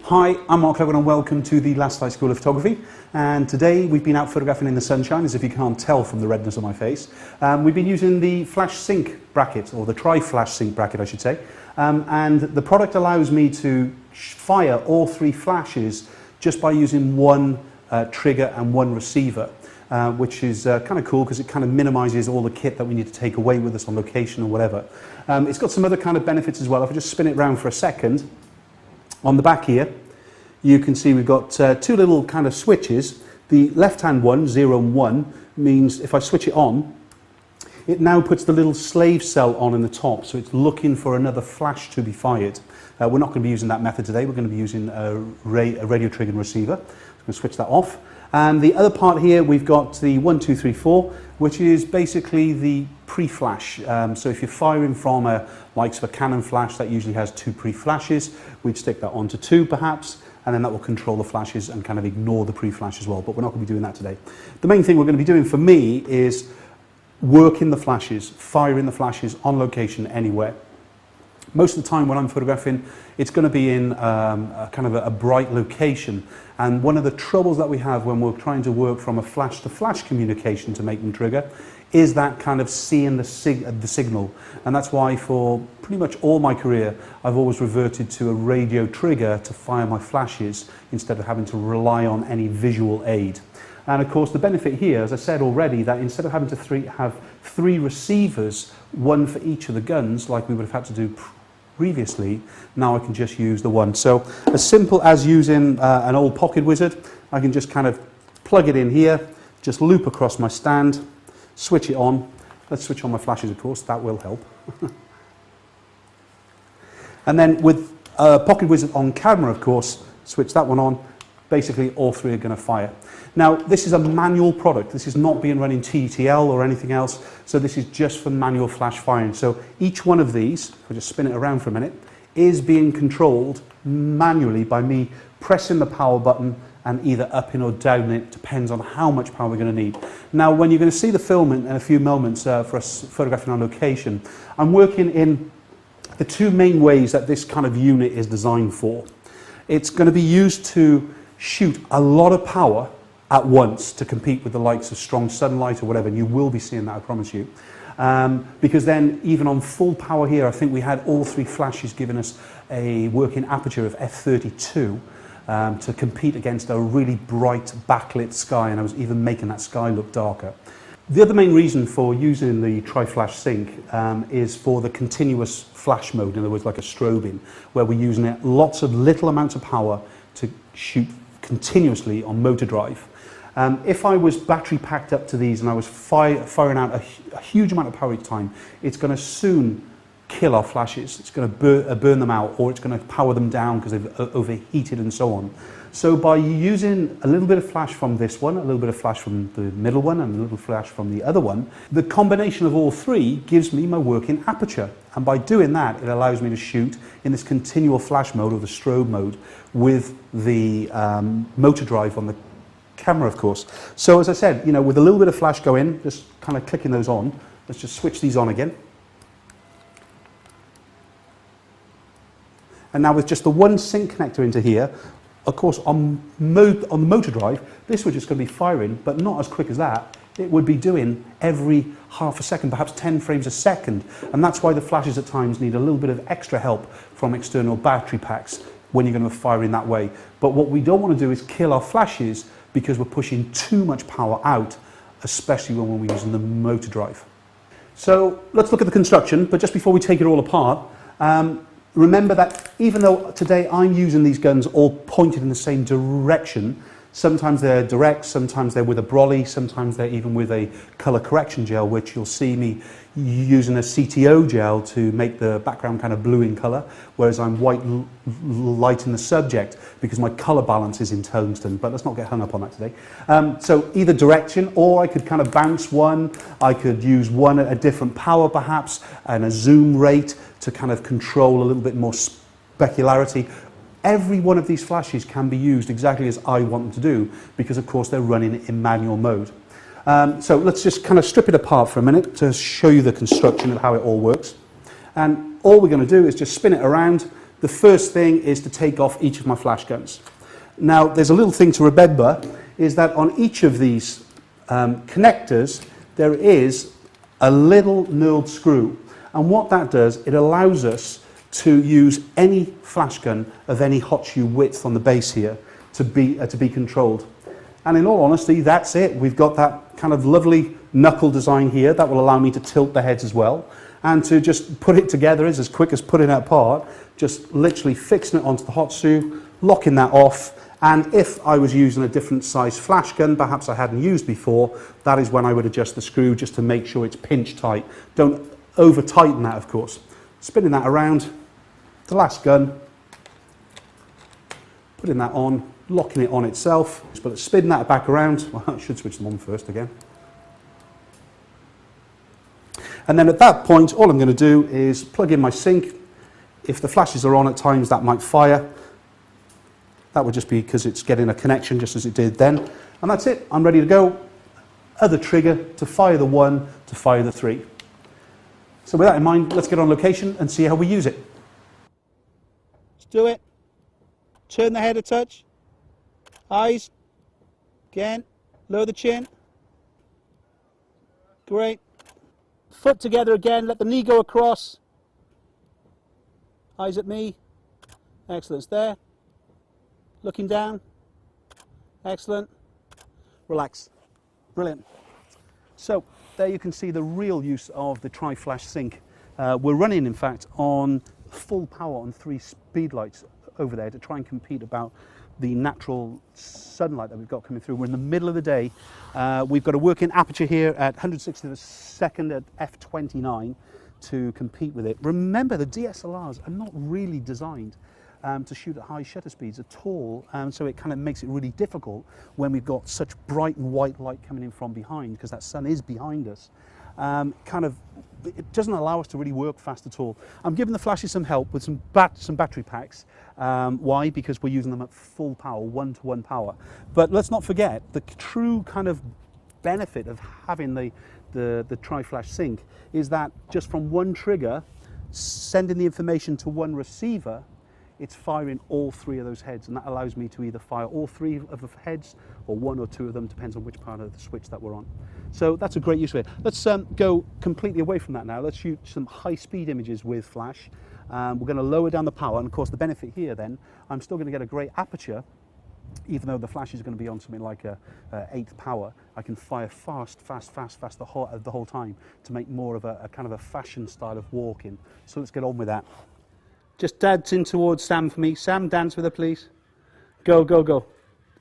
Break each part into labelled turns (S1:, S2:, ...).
S1: Hi, I'm Mark Logan and welcome to the Lastolite School of Photography. And today we've been out photographing in the sunshine, as if you can't tell from the redness on my face. We've been using the flash sync bracket, or the tri-flash sync bracket I should say. And the product allows me to fire all three flashes just by using one trigger and one receiver. Which is kind of cool because it kind of minimises all the kit that we need to take away with us on location or whatever. It's got some other kind of benefits as well. If I just spin it around for a second, on the back here, you can see we've got two little kind of switches. The left-hand one, 0 and 1, means if I switch it on, it now puts the little slave cell on in the top, so it's looking for another flash to be fired. We're not going to be using that method today. We're going to be using a radio trigger and receiver. So I'm going to switch that off. And the other part here, we've got the 1, 2, 3, 4, which is basically the pre-flash. So if you're firing from likes of a Canon flash, that usually has 2 pre-flashes. We'd stick that onto 2 perhaps, and then that will control the flashes and kind of ignore the pre-flash as well. But we're not going to be doing that today. The main thing we're going to be doing for me is working the flashes, firing the flashes on location anywhere. Most of the time when I'm photographing, it's going to be in kind of a bright location. And one of the troubles that we have when we're trying to work from a flash to flash communication to make them trigger is that kind of seeing the signal. And that's why for pretty much all my career, I've always reverted to a radio trigger to fire my flashes instead of having to rely on any visual aid. And of course the benefit here, as I said already, that instead of having to have 3 receivers, 1 for each of the guns, like we would have had to do previously, now I can just use the one. So as simple as using an old pocket wizard, I can just kind of plug it in here, just loop across my stand, switch it on. Let's switch on my flashes, of course, that will help. And then with pocket wizard on camera, of course, switch that one on. Basically all 3 are going to fire. Now this is a manual product, this is not being run in TTL or anything else, so this is just for manual flash firing. So each one of these, if I just spin it around for a minute, is being controlled manually by me pressing the power button and either upping or downing it, depends on how much power we're going to need. Now when you're going to see the film in a few moments for us photographing on location, I'm working in the 2 main ways that this kind of unit is designed for. It's going to be used to shoot a lot of power at once to compete with the likes of strong sunlight or whatever, and you will be seeing that, I promise you. Because then even on full power here, I think we had all 3 flashes giving us a working aperture of f32 to compete against a really bright backlit sky, and I was even making that sky look darker. The other main reason for using the tri-flash sync is for the continuous flash mode, in other words like a strobing, where we're using it lots of little amounts of power to shoot continuously on motor drive. If I was battery packed up to these and I was firing out a huge amount of power each time, it's going to soon kill our flashes. It's going to burn them out, or it's going to power them down because they've overheated and so on. So by using a little bit of flash from this one, a little bit of flash from the middle one, and a little flash from the other one, the combination of all 3 gives me my working aperture. And by doing that, it allows me to shoot in this continual flash mode, or the strobe mode, with the motor drive on the camera, of course. So as I said, you know, with a little bit of flash going, just kind of clicking those on, let's just switch these on again. And now with just the one sync connector into here, of course on the motor drive, this was just going to be firing, but not as quick as that. It would be doing every half a second, perhaps 10 frames a second. And that's why the flashes at times need a little bit of extra help from external battery packs when you're going to fire in that way. But what we don't want to do is kill our flashes because we're pushing too much power out, especially when we're using the motor drive. So let's look at the construction, but just before we take it all apart, remember that even though today I'm using these guns all pointed in the same direction, sometimes they're direct, sometimes they're with a brolly, sometimes they're even with a colour correction gel, which you'll see me using a CTO gel to make the background kind of blue in colour, whereas I'm white light in the subject because my colour balance is in tungsten, but let's not get hung up on that today. So either direction, or I could kind of bounce one, I could use one at a different power perhaps, and a zoom rate to kind of control a little bit more specularity. Every one of these flashes can be used exactly as I want them to do, because of course they're running in manual mode. So let's just kind of strip it apart for a minute to show you the construction of how it all works. And all we're going to do is just spin it around, the first thing is to take off each of my flash guns. Now, there's a little thing to remember, is that on each of these connectors, there is a little knurled screw. And what that does, it allows us to use any flash gun of any hot shoe width on the base here to be controlled. And in all honesty, that's it. We've got that kind of lovely knuckle design here that will allow me to tilt the heads as well. And to just put it together is as quick as putting it apart, just literally fixing it onto the hot shoe, locking that off. And if I was using a different size flash gun, perhaps I hadn't used before, that is when I would adjust the screw just to make sure it's pinch tight. Don't over tighten that, of course. Spinning that around, the last gun, putting that on, locking it on itself, but spinning that back around. Well, I should switch them on first again. And then at that point, all I'm going to do is plug in my sync. If the flashes are on at times, that might fire. That would just be because it's getting a connection just as it did then. And that's it. I'm ready to go. Other trigger to fire the 1, to fire the 3. So with that in mind, let's get on location and see how we use it. Let's do it. Turn the head a touch. Eyes. Again. Lower the chin. Great. Foot together again. Let the knee go across. Eyes at me. Excellent. It's there. Looking down. Excellent. Relax. Brilliant. So there you can see the real use of the tri-flash sync. We're running, in fact, on full power on 3 speed lights over there to try and compete about the natural sunlight that we've got coming through. We're in the middle of the day. We've got a working aperture here at 160th of a second at f/29 to compete with it. Remember, the DSLRs are not really designed to shoot at high shutter speeds at all, so it kind of makes it really difficult when we've got such bright white light coming in from behind, because that sun is behind us. It doesn't allow us to really work fast at all. I'm giving the flashes some help with some battery packs. Why? Because we're using them at full power, 1-to-1 power. But let's not forget, the true kind of benefit of having the tri-flash sync is that just from one trigger, sending the information to one receiver, it's firing all 3 of those heads, and that allows me to either fire all 3 of the heads or 1 or 2 of them, depends on which part of the switch that we're on. So that's a great use of it. Let's go completely away from that now. Let's shoot some high-speed images with flash. We're going to lower down the power, and of course the benefit here then, I'm still going to get a great aperture, even though the flash is going to be on something like a 8th power. I can fire fast the whole time to make more of a kind of a fashion style of walking. So let's get on with that. Just dance in towards Sam for me. Sam, dance with her, please. Go, go, go.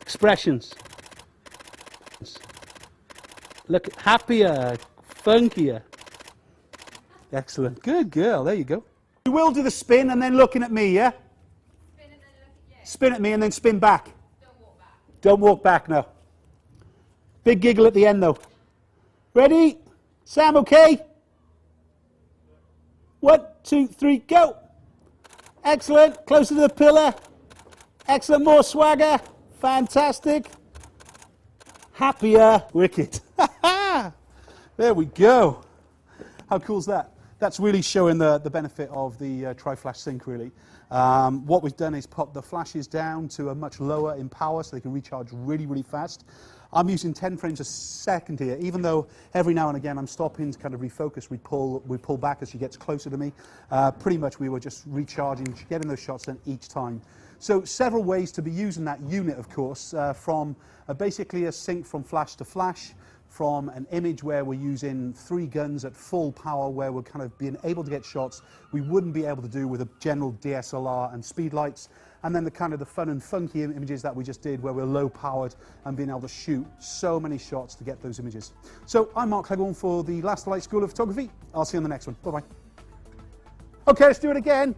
S1: Expressions. Look, happier, funkier. Excellent. Good girl. There you go. You will do the spin and then looking at me, yeah? Spin and then look at you. Spin at me and then spin back. Don't walk back. Don't walk back, no. Big giggle at the end, though. Ready? Sam, okay? 1, 2, 3, go. Excellent. Closer to the pillar. Excellent. More swagger. Fantastic. Happier. Wicked. There we go. How cool is that? That's really showing the benefit of the tri-flash sync, really. What we've done is pop the flashes down to a much lower in power so they can recharge really, really fast. I'm using 10 frames a second here, even though every now and again I'm stopping to kind of refocus. We pull back as she gets closer to me. Pretty much we were just recharging, getting those shots done each time. So several ways to be using that unit, of course, from basically a sync from flash to flash, from an image where we're using 3 guns at full power, where we're kind of being able to get shots we wouldn't be able to do with a general DSLR and speed lights, and then the kind of the fun and funky images that we just did where we're low powered and being able to shoot so many shots to get those images. So I'm Mark Cleghorn for the Lastolite School of Photography. I'll see you on the next one. Bye-bye. Okay, let's do it again.